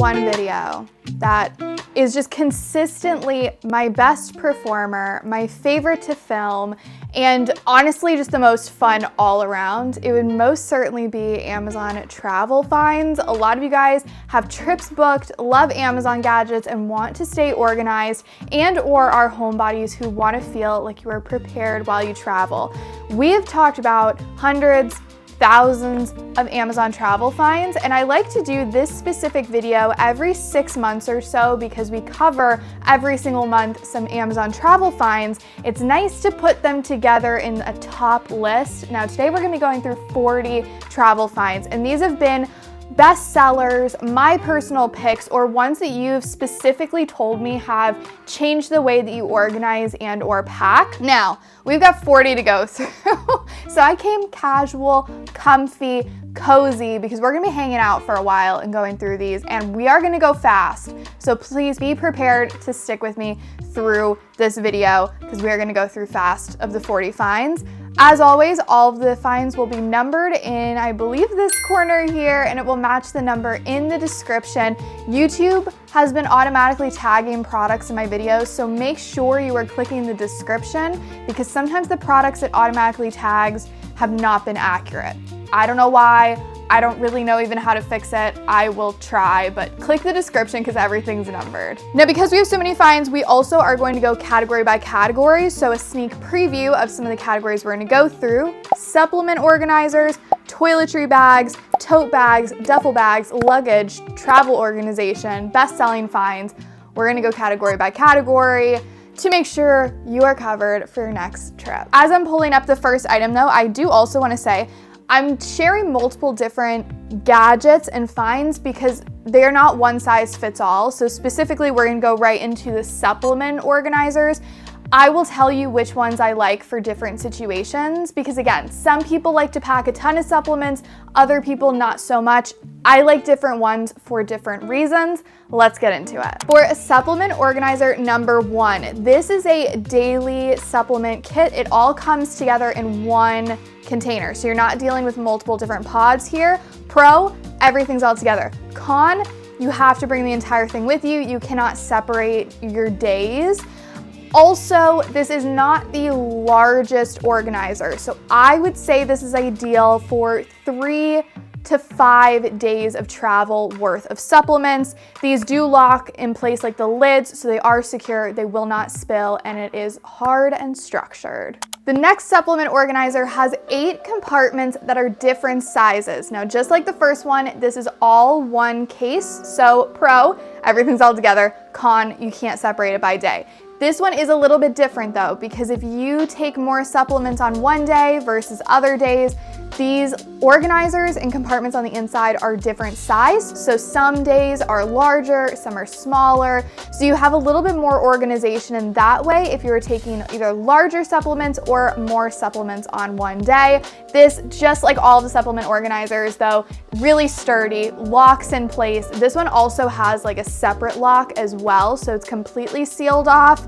one video that is just consistently my best performer, my favorite to film, and honestly just the most fun all around, it would most certainly be Amazon travel finds. A lot of you guys have trips booked, love Amazon gadgets, and want to stay organized, and or are homebodies who want to feel like you are prepared while you travel. We have talked about hundreds, thousands of Amazon travel finds, and I like to do this specific video every 6 months or so because we cover every single month some Amazon travel finds. It's nice to put them together in a top list. Now today we're going to be going through 40 travel finds, and these have been best sellers, my personal picks, or ones that you've specifically told me have changed the way that you organize and or pack. Now, we've got 40 to go through. So I came casual, comfy, cozy, because we're gonna be hanging out for a while and going through these, and we are gonna go fast. So please be prepared to stick with me through this video because we are gonna go through fast of the 40 finds. As always, all of the finds will be numbered in, I believe, this corner here, and it will match the number in the description. YouTube has been automatically tagging products in my videos, so make sure you are clicking the description because sometimes the products it automatically tags have not been accurate. I don't know why. I don't really know even how to fix it. I will try, but click the description because everything's numbered. Now, because we have so many finds, we also are going to go category by category. So a sneak preview of some of the categories we're going to go through: supplement organizers, toiletry bags, tote bags, duffel bags, luggage, travel organization, best-selling finds. We're going to go category by category to make sure you are covered for your next trip. As I'm pulling up the first item though, I do also want to say I'm sharing multiple different gadgets and finds because they are not one size fits all. So specifically, we're gonna go right into the supplement organizers. I will tell you which ones I like for different situations because again, some people like to pack a ton of supplements, other people not so much. I like different ones for different reasons. Let's get into it. For a supplement organizer number 1, this is a daily supplement kit. It all comes together in one container, so you're not dealing with multiple different pods here. Pro, everything's all together. Con, you have to bring the entire thing with you. You cannot separate your days. Also, this is not the largest organizer, so I would say this is ideal for 3 to 5 days of travel worth of supplements. These do lock in place like the lids, so they are secure, they will not spill, and it is hard and structured. The next supplement organizer has 8 compartments that are different sizes. Now, just like the first one, this is all one case, so pro, everything's all together. Con, you can't separate it by day. This one is a little bit different though, because if you take more supplements on one day versus other days, these organizers and compartments on the inside are different size. So some days are larger, some are smaller. So you have a little bit more organization in that way if you're taking either larger supplements or more supplements on one day. This, just like all the supplement organizers though, really sturdy, locks in place. This one also has like a separate lock as well, so it's completely sealed off.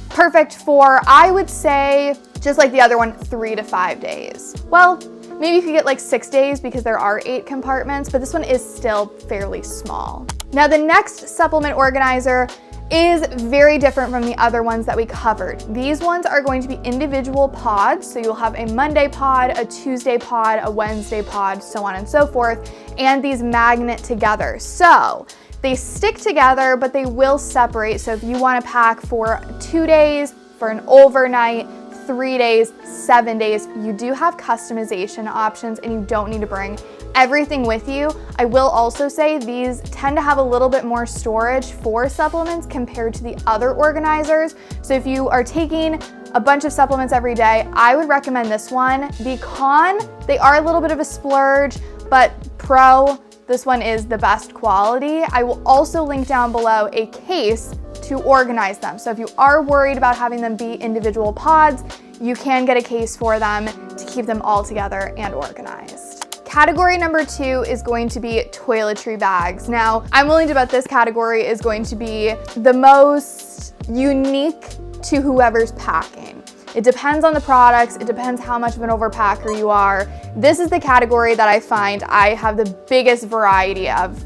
Perfect for, I would say, just like the other one, 3 to 5 days. Well, maybe you could get like 6 days because there are 8 compartments, but this one is still fairly small. Now the next supplement organizer is very different from the other ones that we covered. These ones are going to be individual pods, so you'll have a Monday pod, a Tuesday pod, a Wednesday pod, so on and so forth, and these magnet together. So they stick together, but they will separate. So if you want to pack for 2 days, for an overnight, 3 days, 7 days, you do have customization options and you don't need to bring everything with you. I will also say these tend to have a little bit more storage for supplements compared to the other organizers. So if you are taking a bunch of supplements every day, I would recommend this one. The con, they are a little bit of a splurge, but pro, this one is the best quality. I will also link down below a case to organize them. So if you are worried about having them be individual pods, you can get a case for them to keep them all together and organized. Category number 2 is going to be toiletry bags. Now, I'm willing to bet this category is going to be the most unique to whoever's packing. It depends on the products, it depends how much of an overpacker you are. This is the category that I find I have the biggest variety of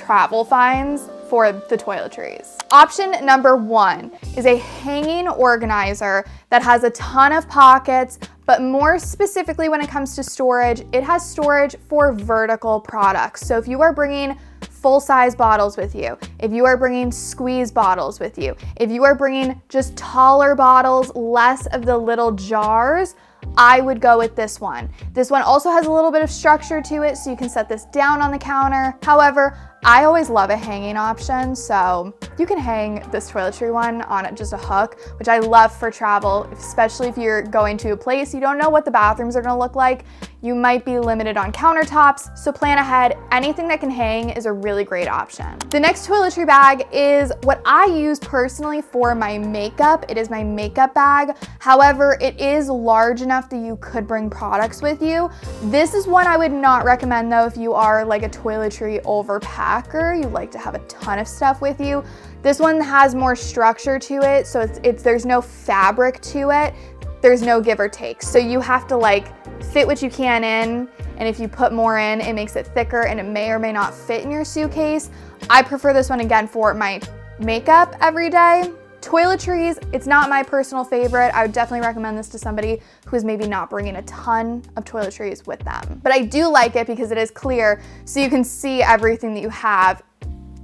travel finds for the toiletries. Option number 1 is a hanging organizer that has a ton of pockets, but more specifically when it comes to storage, it has storage for vertical products. So if you are bringing full-size bottles with you, if you are bringing squeeze bottles with you, if you are bringing just taller bottles, less of the little jars, I would go with this one. This one also has a little bit of structure to it, so you can set this down on the counter. However, I always love a hanging option, so you can hang this toiletry one on just a hook, which I love for travel, especially if you're going to a place you don't know what the bathrooms are gonna look like. You might be limited on countertops, so plan ahead. Anything that can hang is a really great option. The next toiletry bag is what I use personally for my makeup. It is my makeup bag. However, it is large enough that you could bring products with you. This is one I would not recommend though if you are like a toiletry overpacker. You like to have a ton of stuff with you. This one has more structure to it, so there's no fabric to it. There's no give or take. So you have to like fit what you can in, and if you put more in, it makes it thicker and it may or may not fit in your suitcase. I prefer this one again for my makeup every day. Toiletries, it's not my personal favorite. I would definitely recommend this to somebody who is maybe not bringing a ton of toiletries with them. But I do like it because it is clear, so you can see everything that you have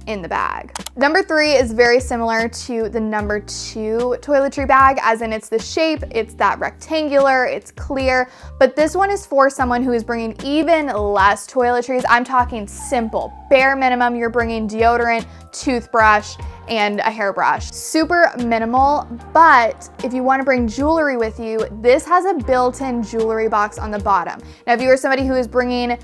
in the bag. Number 3 is very similar to the number 2 toiletry bag, as in it's the shape, it's that rectangular, it's clear, but this one is for someone who is bringing even less toiletries. I'm talking simple, bare minimum. You're bringing deodorant, toothbrush, and a hairbrush. Super minimal, but if you want to bring jewelry with you, this has a built-in jewelry box on the bottom. Now, if you are somebody who is bringing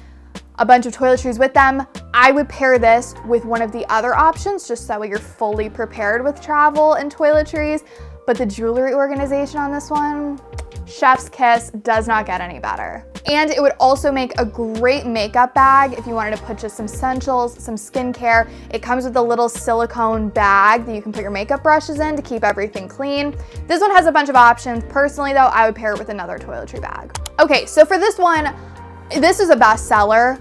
a bunch of toiletries with them, I would pair this with one of the other options, just so that way you're fully prepared with travel and toiletries. But the jewelry organization on this one, chef's kiss, does not get any better. And it would also make a great makeup bag if you wanted to put just some essentials, some skincare. It comes with a little silicone bag that you can put your makeup brushes in to keep everything clean. This one has a bunch of options. Personally though, I would pair it with another toiletry bag. Okay, so for this one, this is a bestseller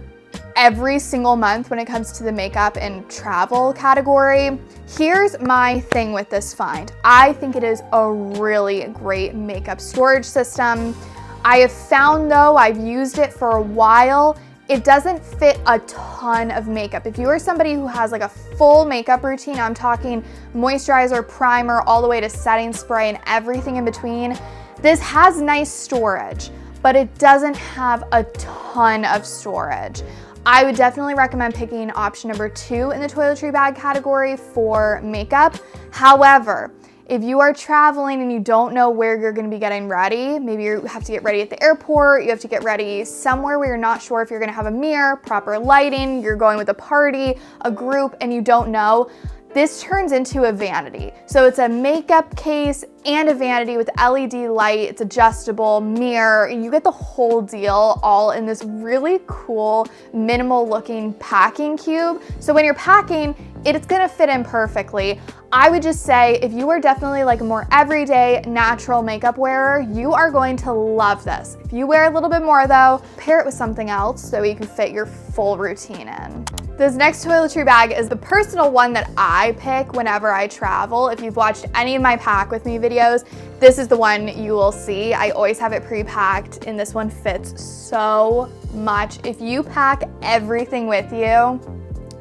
every single month when it comes to the makeup and travel category. Here's my thing with this find. I think it is a really great makeup storage system. I have found though, I've used it for a while, it doesn't fit a ton of makeup. If you are somebody who has like a full makeup routine, I'm talking moisturizer, primer, all the way to setting spray and everything in between, this has nice storage, but it doesn't have a ton of storage. I would definitely recommend picking option number 2 in the toiletry bag category for makeup. However, if you are traveling and you don't know where you're gonna be getting ready, maybe you have to get ready at the airport, you have to get ready somewhere where you're not sure if you're gonna have a mirror, proper lighting, you're going with a party, a group, and you don't know, this turns into a vanity. So it's a makeup case and a vanity with LED light, it's adjustable, mirror, and you get the whole deal all in this really cool, minimal looking packing cube. So when you're packing, it's gonna fit in perfectly. I would just say if you are definitely like a more everyday, natural makeup wearer, you are going to love this. If you wear a little bit more though, pair it with something else so you can fit your full routine in. This next toiletry bag is the personal one that I pick whenever I travel. If you've watched any of my pack with me videos, this is the one you will see. I always have it pre-packed and this one fits so much. If you pack everything with you,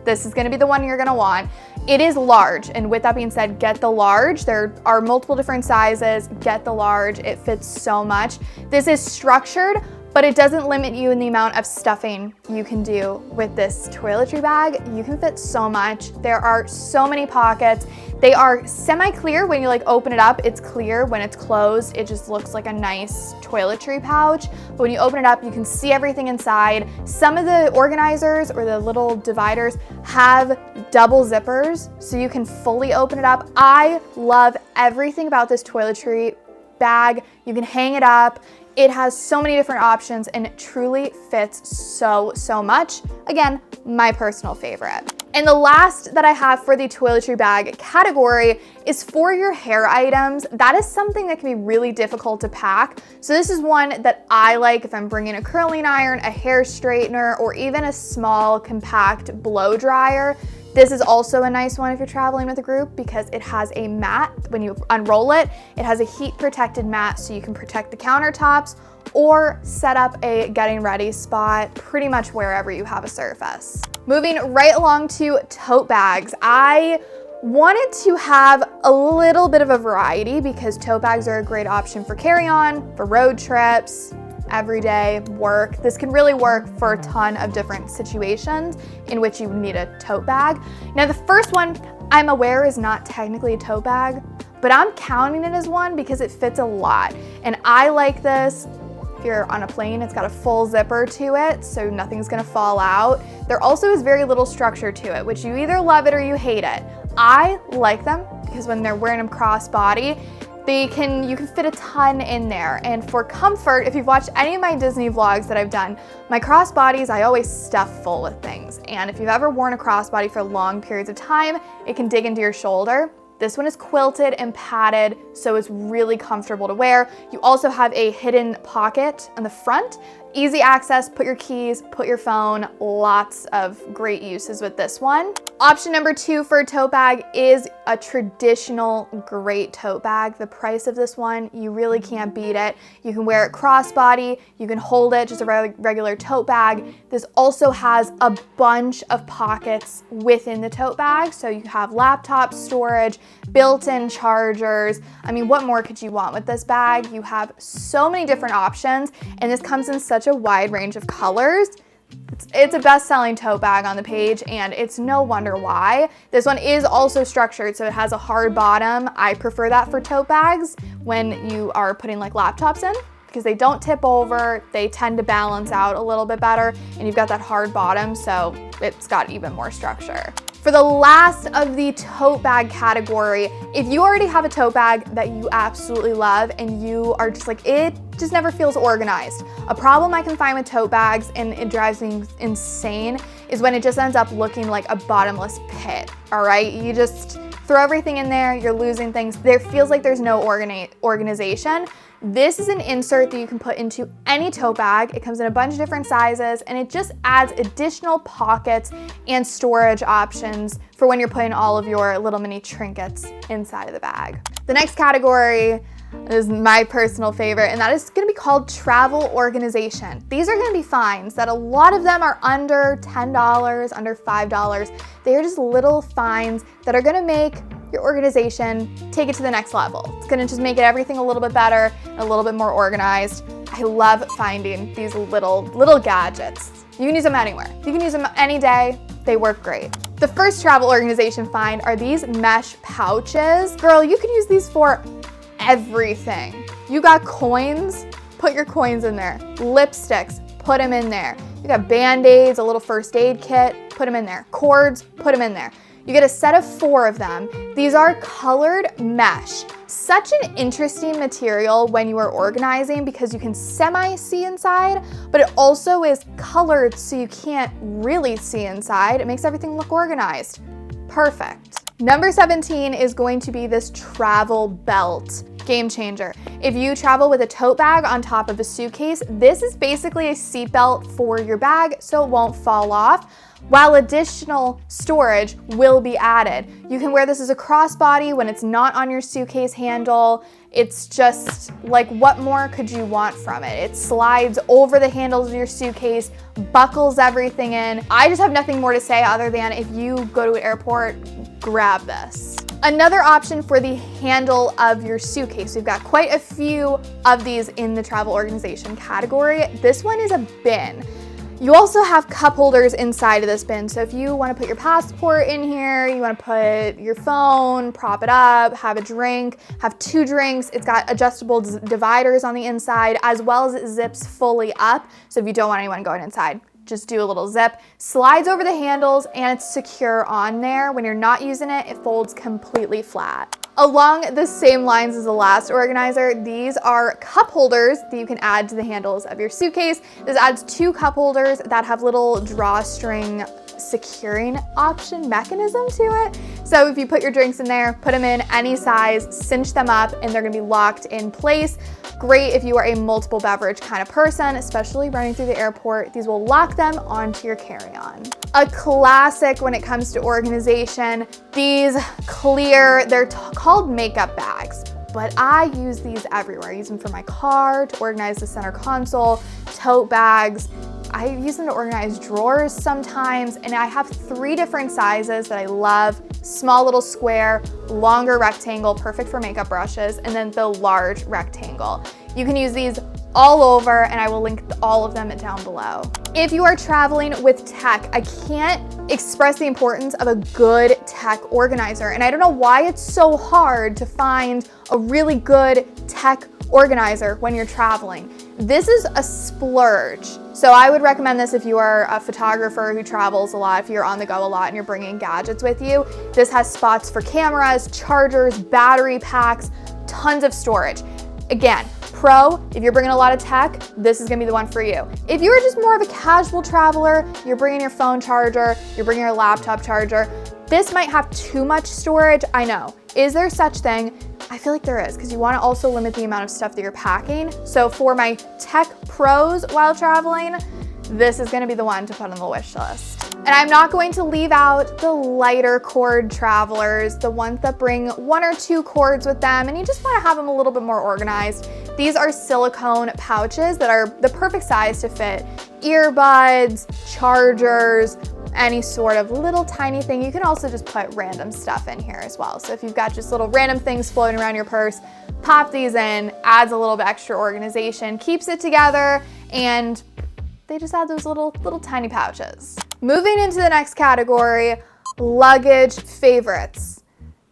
this is gonna be the one you're gonna want. It is large, and with that being said, get the large. There are multiple different sizes, get the large, it fits so much. This is structured, but it doesn't limit you in the amount of stuffing you can do with this toiletry bag. You can fit so much. There are so many pockets. They are semi-clear. When you like open it up, it's clear. When it's closed, it just looks like a nice toiletry pouch. But when you open it up, you can see everything inside. Some of the organizers or the little dividers have double zippers, so you can fully open it up. I love everything about this toiletry bag. You can hang it up. It has so many different options and it truly fits so much. Again, my personal favorite. And the last that I have for the toiletry bag category is for your hair items. That is something that can be really difficult to pack. So this is one that I like if I'm bringing a curling iron, a hair straightener, or even a small compact blow dryer. This is also a nice one if you're traveling with a group because it has a mat. When you unroll it, it has a heat protected mat so you can protect the countertops or set up a getting ready spot pretty much wherever you have a surface. Moving right along to tote bags. I wanted to have a little bit of a variety because tote bags are a great option for carry-on, for road trips, everyday work. This can really work for a ton of different situations in which you need a tote bag. Now the first one I'm aware is not technically a tote bag, but I'm counting it as one because it fits a lot. And I like this. If you're on a plane, it's got a full zipper to it, so nothing's gonna fall out. There also is very little structure to it, which you either love it or you hate it. I like them because when they're wearing them crossbody, you can fit a ton in there. And for comfort, if you've watched any of my Disney vlogs that I've done, my crossbodies I always stuff full with things. And if you've ever worn a crossbody for long periods of time, it can dig into your shoulder. This one is quilted and padded, so it's really comfortable to wear. You also have a hidden pocket on the front. Easy access, put your keys, put your phone, lots of great uses with this one. Option number 2 for a tote bag is a traditional great tote bag. The price of this one, you really can't beat it. You can wear it crossbody, you can hold it, just a regular tote bag. This also has a bunch of pockets within the tote bag, so you have laptop storage, built-in chargers. I mean, what more could you want with this bag? You have so many different options, and this comes in such a wide range of colors. It's a best-selling tote bag on the page, and it's no wonder why. This one is also structured, so it has a hard bottom. I prefer that for tote bags when you are putting like laptops in, because they don't tip over, they tend to balance out a little bit better, and you've got that hard bottom, so it's got even more structure. For the last of the tote bag category, if you already have a tote bag that you absolutely love and you are just like, it just never feels organized. A problem I can find with tote bags, and it drives me insane, is when it just ends up looking like a bottomless pit, all right? You just throw everything in there, you're losing things. There feels like there's no organization. This is an insert that you can put into any tote bag. It comes in a bunch of different sizes, and it just adds additional pockets and storage options for when you're putting all of your little mini trinkets inside of the bag. The next category is my personal favorite, and that is gonna be called travel organization. These are gonna be finds that a lot of them are under $10, under $5. They are just little finds that are gonna make your organization take it to the next level. It's gonna just make it everything a little bit better and a little bit more organized. I love finding these little gadgets. You can use them anywhere. You can use them any day. They work great. The first travel organization find are these mesh pouches. Girl, you can use these for everything. You got coins, put your coins in there. Lipsticks, put them in there. You got Band-Aids, a little first aid kit, put them in there. Cords, put them in there. You get a set of 4 of them. These are colored mesh. Such an interesting material when you are organizing because you can semi-see inside, but it also is colored so you can't really see inside. It makes everything look organized. Perfect. Number 17 is going to be this travel belt. Game changer. If you travel with a tote bag on top of a suitcase, this is basically a seat belt for your bag so it won't fall off, while additional storage will be added. You can wear this as a crossbody when it's not on your suitcase handle. It's just like, what more could you want from it? It slides over the handles of your suitcase, buckles everything in. I just have nothing more to say other than if you go to an airport, grab this. Another option for the handle of your suitcase. We've got quite a few of these in the travel organization category. This one is a bin. You also have cup holders inside of this bin. So if you want to put your passport in here, you want to put your phone, prop it up, have a drink, have 2 drinks. It's got adjustable dividers on the inside, as well as it zips fully up. So if you don't want anyone going inside, just do a little zip, slides over the handles, and it's secure on there. When you're not using it, it folds completely flat. Along the same lines as the last organizer, these are cup holders that you can add to the handles of your suitcase. This adds 2 cup holders that have little drawstring securing option mechanism to it. So if you put your drinks in there, put them in any size, cinch them up, and they're gonna be locked in place. Great if you are a multiple beverage kind of person, especially running through the airport. These will lock them onto your carry-on. A classic when it comes to organization, these clear, they're called makeup bags, but I use these everywhere. I use them for my car, to organize the center console, tote bags. I use them to organize drawers sometimes, and I have 3 different sizes that I love. Small little square, longer rectangle, perfect for makeup brushes, and then the large rectangle. You can use these all over, and I will link all of them down below. If you are traveling with tech, I can't express the importance of a good tech organizer, and I don't know why it's so hard to find a really good tech organizer when you're traveling. This is a splurge. So I would recommend this if you are a photographer who travels a lot, if you're on the go a lot and you're bringing gadgets with you. This has spots for cameras, chargers, battery packs, tons of storage. Again, pro, if you're bringing a lot of tech, this is gonna be the one for you. If you're just more of a casual traveler, you're bringing your phone charger, you're bringing your laptop charger, this might have too much storage, I know. Is there such thing? I feel like there is, because you want to also limit the amount of stuff that you're packing. So for my tech pros while traveling, this is going to be the one to put on the wish list. And I'm not going to leave out the lighter cord travelers, the ones that bring 1 or 2 cords with them, and you just want to have them a little bit more organized. These are silicone pouches that are the perfect size to fit earbuds, chargers, any sort of little tiny thing. You can also just put random stuff in here as well. So if you've got just little random things floating around your purse, pop these in, adds a little bit extra organization, keeps it together, and they just add those little tiny pouches. Moving into the next category, luggage favorites.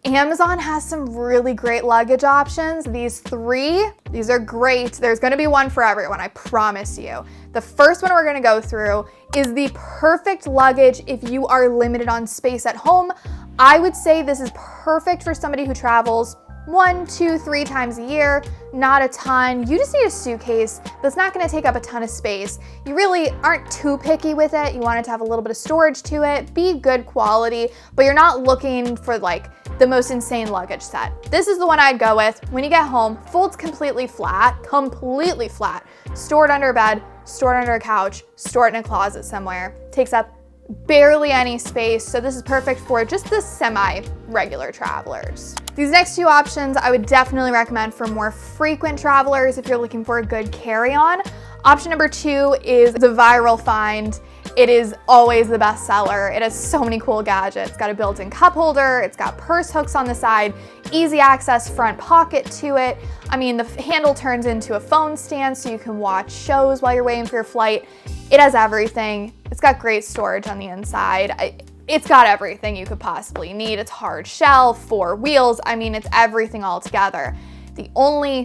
Amazon has some really great luggage options. These 3, these are great. There's gonna be one for everyone, I promise you. The first one we're gonna go through is the perfect luggage if you are limited on space at home. I would say this is perfect for somebody who travels 1, 2, 3 times a year, not a ton. You just need a suitcase that's not gonna take up a ton of space. You really aren't too picky with it. You want it to have a little bit of storage to it, be good quality, but you're not looking for like the most insane luggage set. This is the one I'd go with. When you get home, folds completely flat, stored under a bed, stored under a couch, stored in a closet somewhere. Takes up barely any space, so this is perfect for just the semi-regular travelers. These next 2 options I would definitely recommend for more frequent travelers if you're looking for a good carry-on. Option number 2 is the viral find. It is always the best seller. It has so many cool gadgets. It's got a built-in cup holder, it's got purse hooks on the side, easy access front pocket to it. I mean, the handle turns into a phone stand so you can watch shows while you're waiting for your flight. It has everything. It's got great storage on the inside. It's got everything you could possibly need. It's hard shell, 4 wheels. I mean, it's everything all together. The only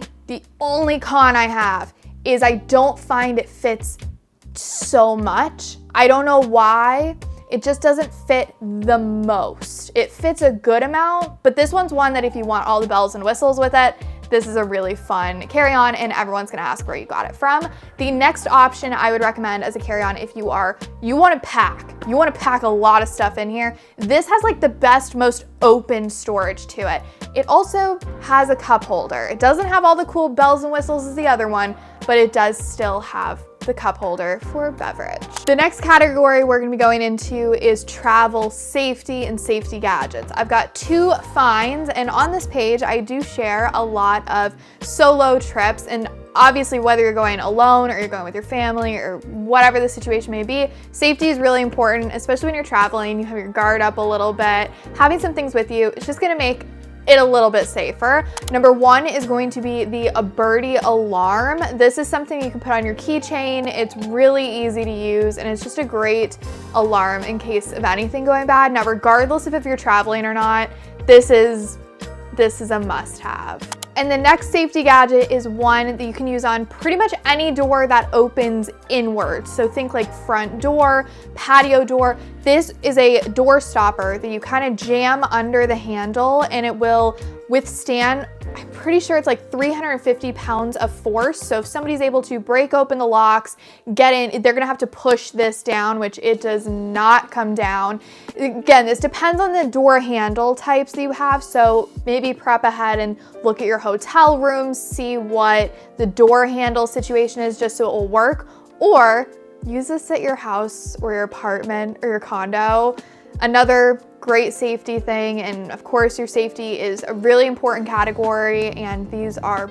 con I have is I don't find it fits so much. I don't know why. It just doesn't fit the most. It fits a good amount, but this one's one that if you want all the bells and whistles with it, this is a really fun carry-on and everyone's gonna ask where you got it from. The next option I would recommend as a carry-on if you wanna pack a lot of stuff in here, this has like the best, most open storage to it. It also has a cup holder. It doesn't have all the cool bells and whistles as the other one, but it does still have the cup holder for a beverage. The next category we're gonna be going into is travel safety and safety gadgets. I've got 2 finds, and on this page I do share a lot of solo trips, and obviously whether you're going alone or you're going with your family or whatever the situation may be, safety is really important, especially when you're traveling. You have your guard up a little bit. Having some things with you, it's just gonna make it a little bit safer. Number 1 is going to be the birdie alarm. This is something you can put on your keychain. It's really easy to use and it's just a great alarm in case of anything going bad. Now, regardless of if you're traveling or not, this is a must-have. And the next safety gadget is one that you can use on pretty much any door that opens inwards. So think like front door, patio door. This is a door stopper that you kind of jam under the handle and it will withstand, I'm pretty sure it's like 350 pounds of force. So if somebody's able to break open the locks, get in, they're gonna have to push this down, which it does not come down. Again, this depends on the door handle types that you have. So maybe prep ahead and look at your hotel rooms, see what the door handle situation is just so it will work, or use this at your house or your apartment or your condo. Another great safety thing, and of course your safety is a really important category, and these are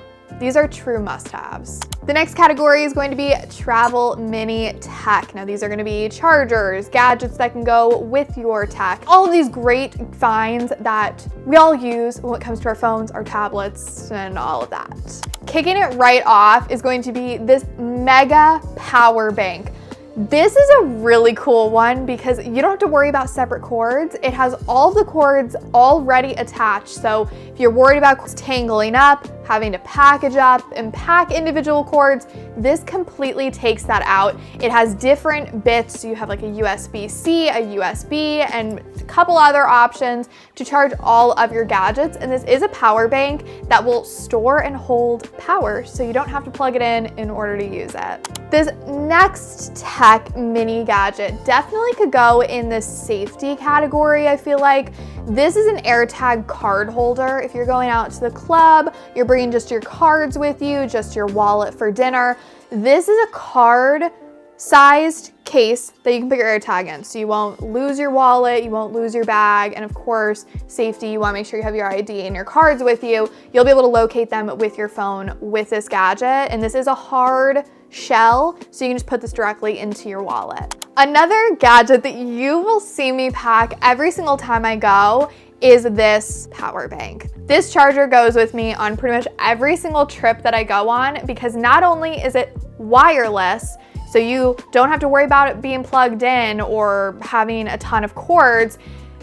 true must-haves. The next category is going to be travel mini tech. Now these are going to be chargers, gadgets that can go with your tech, all of these great finds that we all use when it comes to our phones, our tablets, and all of that. Kicking it right off is going to be this mega power bank. This is a really cool one because you don't have to worry about separate cords. It has all the cords already attached. So if you're worried about tangling up, having to package up and pack individual cords, this completely takes that out. It has different bits. So you have like a USB-C, a USB, and a couple other options to charge all of your gadgets. And this is a power bank that will store and hold power, so you don't have to plug it in order to use it. This next tech mini gadget definitely could go in the safety category, I feel like. This is an AirTag card holder. If you're going out to the club, you're bringing just your cards with you, just your wallet for dinner. This is a card-sized case that you can put your AirTag in, so you won't lose your wallet, you won't lose your bag, and of course, safety, you wanna make sure you have your ID and your cards with you. You'll be able to locate them with your phone with this gadget, and this is a hard shell, so you can just put this directly into your wallet. Another gadget that you will see me pack every single time I go is this power bank. This charger goes with me on pretty much every single trip that I go on because not only is it wireless, so you don't have to worry about it being plugged in or having a ton of cords,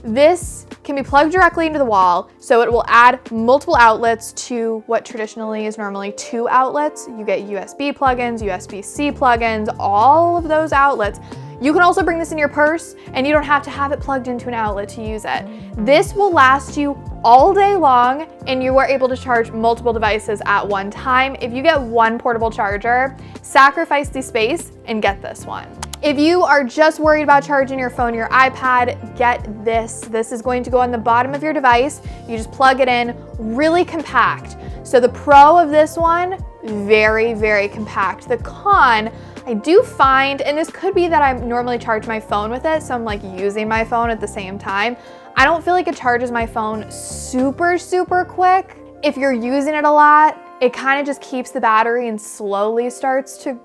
this can be plugged directly into the wall, so it will add multiple outlets to what traditionally is normally 2 outlets. You get USB plugins, USB-C plugins, all of those outlets. You can also bring this in your purse and you don't have to have it plugged into an outlet to use it. This will last you all day long and you are able to charge multiple devices at one time. If you get one portable charger, sacrifice the space and get this one. If you are just worried about charging your phone or your iPad, get this. This is going to go on the bottom of your device. You just plug it in, really compact. So the pro of this one, very, very compact. The con, I do find, and this could be that I normally charge my phone with it, so I'm like using my phone at the same time. I don't feel like it charges my phone super, super quick. If you're using it a lot, it kind of just keeps the battery and slowly starts to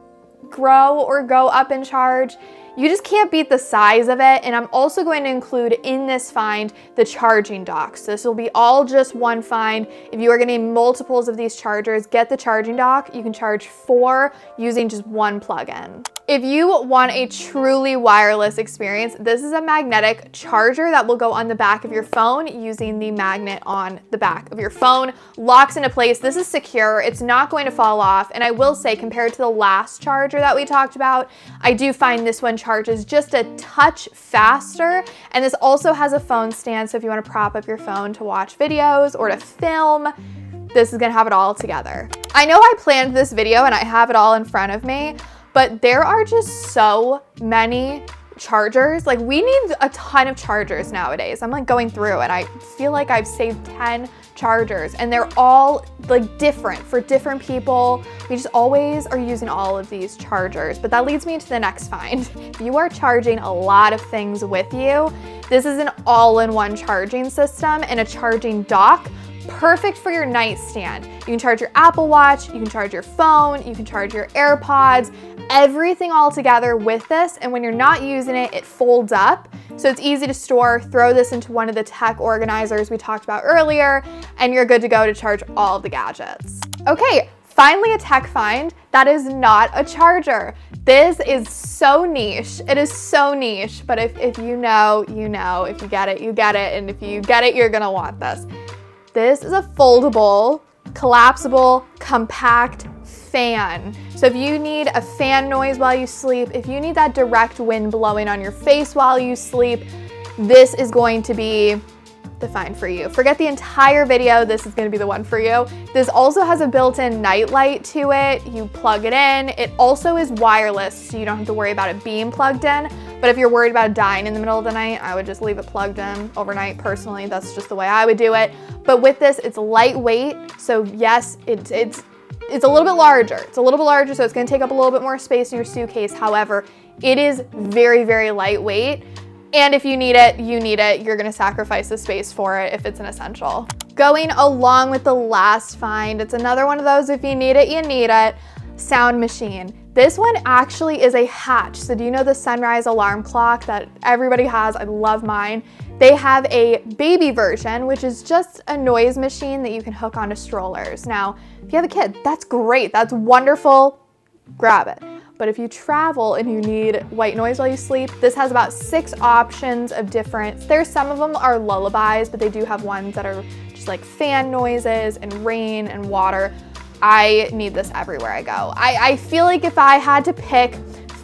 grow or go up in charge. You just can't beat the size of it. And I'm also going to include in this find the charging dock. So this will be all just one find. If you are getting multiples of these chargers, get the charging dock. You can charge 4 using just one plug-in. If you want a truly wireless experience, this is a magnetic charger that will go on the back of your phone using the magnet on the back of your phone. Locks into place. This is secure. It's not going to fall off. And I will say, compared to the last charger that we talked about, I do find this one charges just a touch faster. And this also has a phone stand, so if you want to prop up your phone to watch videos or to film, this is gonna have it all together. I know I planned this video and I have it all in front of me, but there are just so many chargers. Like, we need a ton of chargers nowadays. I'm like going through and I feel like I've saved 10 chargers and they're all like different for different people. We just always are using all of these chargers, but that leads me to the next find. If you are charging a lot of things with you, this is an all-in-one charging system and a charging dock. Perfect for your nightstand. You can charge your Apple Watch, you can charge your phone, you can charge your AirPods, everything all together with this. And when you're not using it, it folds up. So it's easy to store. Throw this into one of the tech organizers we talked about earlier, and you're good to go to charge all of the gadgets. Okay, finally a tech find that is not a charger. This is so niche. It is so niche, but if you know, you know. If you get it, you get it. And if you get it, you're gonna want this. This is a foldable, collapsible, compact fan. So if you need a fan noise while you sleep, if you need that direct wind blowing on your face while you sleep, this is going to be the find for you. Forget the entire video, this is gonna be the one for you. This also has a built-in night light to it. You plug it in. It also is wireless, so you don't have to worry about it being plugged in. But if you're worried about dying in the middle of the night, I would just leave it plugged in overnight. Personally, that's just the way I would do it. But with this, it's lightweight. So yes, it's a little bit larger. It's a little bit larger, so it's gonna take up a little bit more space in your suitcase. However, it is very, very lightweight. And if you need it, you need it. You're gonna sacrifice the space for it if it's an essential. Going along with the last find, it's another one of those, if you need it, you need it. Sound machine. This one actually is a hatch. So do you know the sunrise alarm clock that everybody has? I love mine. They have a baby version, which is just a noise machine that you can hook onto strollers. Now, if you have a kid, that's great. That's wonderful. Grab it. But if you travel and you need white noise while you sleep, this has about 6 options of different, some of them are lullabies, but they do have ones that are just like fan noises and rain and water. I need this everywhere I go. I feel like if I had to pick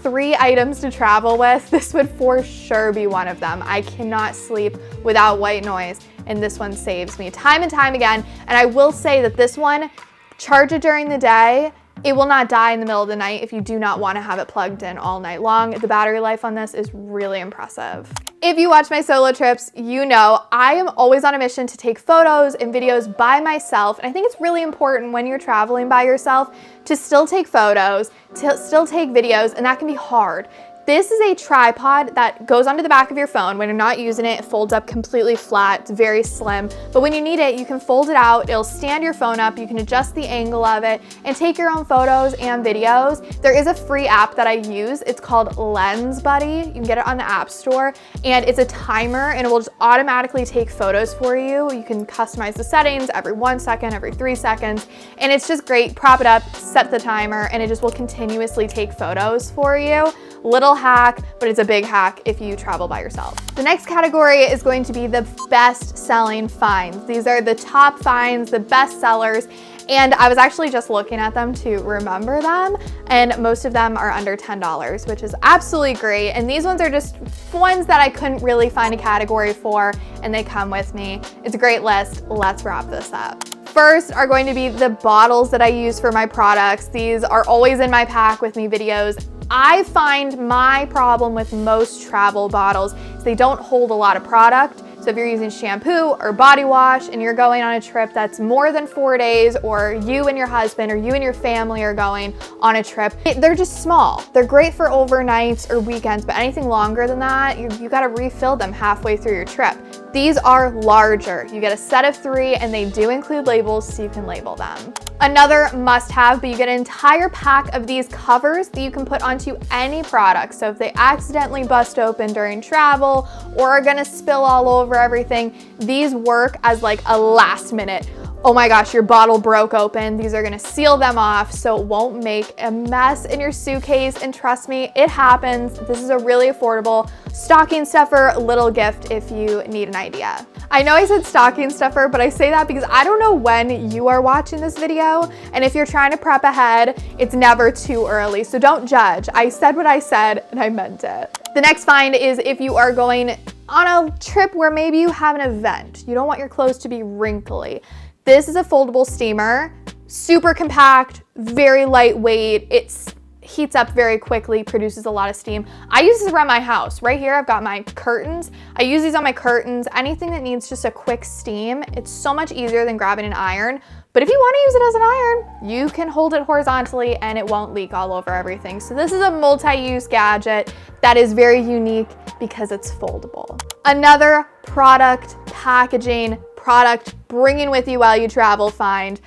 3 items to travel with, this would for sure be one of them. I cannot sleep without white noise, and this one saves me time and time again. And I will say that this one, charge it during the day. It will not die in the middle of the night if you do not want to have it plugged in all night long. The battery life on this is really impressive. If you watch my solo trips, you know I am always on a mission to take photos and videos by myself. And I think it's really important when you're traveling by yourself to still take photos, to still take videos, and that can be hard. This is a tripod that goes onto the back of your phone. When you're not using it, it folds up completely flat. It's very slim. But when you need it, you can fold it out. It'll stand your phone up. You can adjust the angle of it and take your own photos and videos. There is a free app that I use. It's called Lens Buddy. You can get it on the App Store. And it's a timer, and it will just automatically take photos for you. You can customize the settings every 1 second, every 3 seconds. And it's just great. Prop it up, set the timer, and it just will continuously take photos for you. Little hack, but it's a big hack if you travel by yourself. The next category is going to be the best-selling finds. These are the top finds, the best sellers, and I was actually just looking at them to remember them, and most of them are under $10, which is absolutely great. And these ones are just ones that I couldn't really find a category for, and they come with me. It's a great list. Let's wrap this up. First are going to be the bottles that I use for my products. These are always in my pack with me videos. I find my problem with most travel bottles is they don't hold a lot of product. So if you're using shampoo or body wash and you're going on a trip that's more than 4 days, or you and your husband or you and your family are going on a trip, they're just small. They're great for overnights or weekends, but anything longer than that, you gotta refill them halfway through your trip. These are larger. You get a set of 3, and they do include labels so you can label them. Another must-have, but you get an entire pack of these covers that you can put onto any product. So if they accidentally bust open during travel or are gonna spill all over everything, these work as like a last minute. Oh my gosh, your bottle broke open. These are gonna seal them off so it won't make a mess in your suitcase. And trust me, it happens. This is a really affordable stocking stuffer little gift if you need an idea. I know I said stocking stuffer, but I say that because I don't know when you are watching this video. And if you're trying to prep ahead, it's never too early. So don't judge. I said what I said and I meant it. The next find is if you are going on a trip where maybe you have an event. You don't want your clothes to be wrinkly. This is a foldable steamer, super compact, very lightweight. It heats up very quickly, produces a lot of steam. I use this around my house. Right here, I've got my curtains. I use these on my curtains. Anything that needs just a quick steam, it's so much easier than grabbing an iron. But if you want to use it as an iron, you can hold it horizontally and it won't leak all over everything. So this is a multi-use gadget that is very unique because it's foldable. Another product packaging, product bringing with you while you travel find.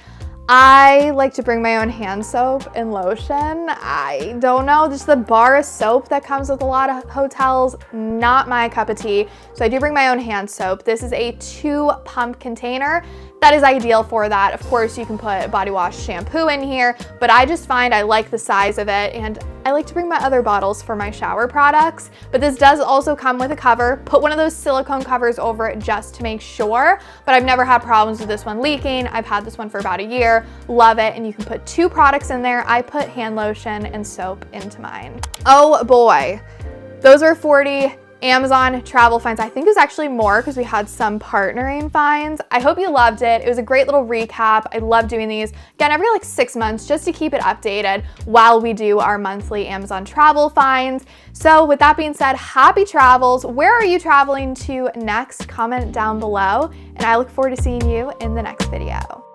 I like to bring my own hand soap and lotion. I don't know, just the bar of soap that comes with a lot of hotels, not my cup of tea. So I do bring my own hand soap. This is a 2-pump container. That is ideal for that. Of course, you can put body wash shampoo in here, but I just find I like the size of it, and I like to bring my other bottles for my shower products. But this does also come with a cover. Put one of those silicone covers over it just to make sure, but I've never had problems with this one leaking. I've had this one for about a year. Love it, and you can put 2 products in there. I put hand lotion and soap into mine. Oh boy, those were 40. Amazon travel finds. I think it was actually more because we had some partnering finds. I hope you loved it. It was a great little recap. I love doing these. Again, every like 6 months just to keep it updated while we do our monthly Amazon travel finds. So with that being said, happy travels. Where are you traveling to next? Comment down below, and I look forward to seeing you in the next video.